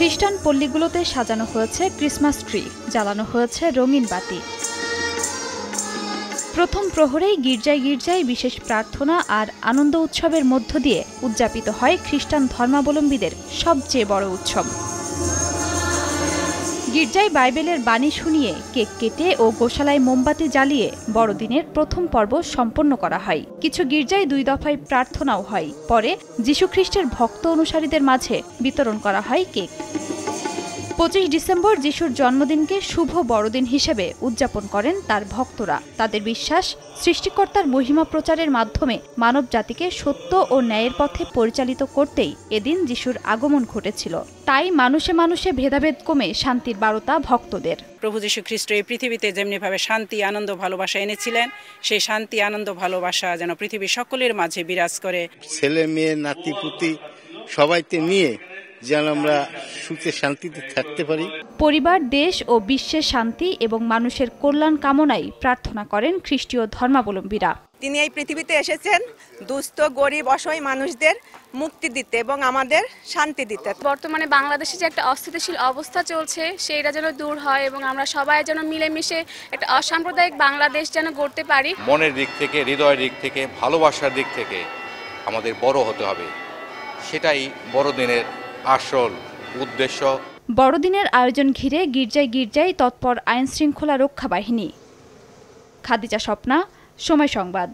খ্রিস্টান পল্লীগুলোতে সাজানো হয়েছে ক্রিসমাস ট্রি, জ্বালানো হয়েছে রঙিন বাতি। প্রথম প্রহরেই গির্জায় গির্জায় বিশেষ প্রার্থনা আর আনন্দ উৎসবের মধ্য দিয়ে উদযাপিত হয় খ্রিস্টান ধর্মাবলম্বীদের সবচেয়ে বড় উৎসব। গির্জায় বাইবেলের বাণী শুনিয়ে, কেক কেটে ও গোশালায় মোমবাতি জ্বালিয়ে বড়দিনের প্রথম পর্ব সম্পন্ন করা হয়। কিছু গির্জায় 2 দফায় প্রার্থনাও হয়। পরে যীশুখ্রিস্টের ভক্ত অনুসারীদের মাঝে বিতরণ করা হয় কেক। 25 ডিসেম্বর যিশুর জন্মদিনকে শুভ বড়দিন হিসেবে উদযাপন করেন তার ভক্তরা। তাদের বিশ্বাস, সৃষ্টিকর্তার মহিমা প্রচারের মাধ্যমে মানব জাতিকে সত্য ও ন্যায়ের পথে পরিচালিত করতেই এদিন যিশুর আগমন ঘটেছিল। তাই মানুষে মানুষে ভেদাভেদ কমে শান্তির বার্তা ভক্তদের। প্রভু যীশু খ্রিস্ট এই পৃথিবীতে যেমনিভাবে শান্তি, আনন্দ, ভালোবাসা এনেছিলেন, সেই শান্তি, আনন্দ, ভালোবাসা যেন পৃথিবীর সকলের মাঝে বিরাজ করে। ছেলে মেয়ে, নাতিপুতি সবাইকে নিয়ে যেন আমরা সুখে শান্তিতে থাকতে পারি। পরিবার, দেশ ও বিশ্বের শান্তি এবং মানুষের কল্যাণ কামনায় প্রার্থনা করেন খ্রিস্টীয় ধর্মাবলম্বীরা। তিনি এই পৃথিবীতে এসেছেন দুস্থ, গরিব, অসহায় মানুষদের মুক্তি দিতে এবং আমাদের শান্তি দিতে। বর্তমানে বাংলাদেশে যে একটা অস্থিতিশীল অবস্থা চলছে, সেইটা যেন দূর হয় এবং আমরা সবাই যেন মিলেমিশে একটা অসাম্প্রদায়িক বাংলাদেশ যেন গড়তে পারি। মনের দিক থেকে, হৃদয়ের দিক থেকে, ভালোবাসার দিক থেকে আমাদের বড় হতে হবে। সেটাই বড়দিনের আসল উদ্দেশ্য। বড়দিনের আয়োজন ঘিরে গির্জায় গির্জায় তৎপর আইন শৃঙ্খলা রক্ষা বাহিনী। খাদিজা স্বপ্না, সময় সংবাদ।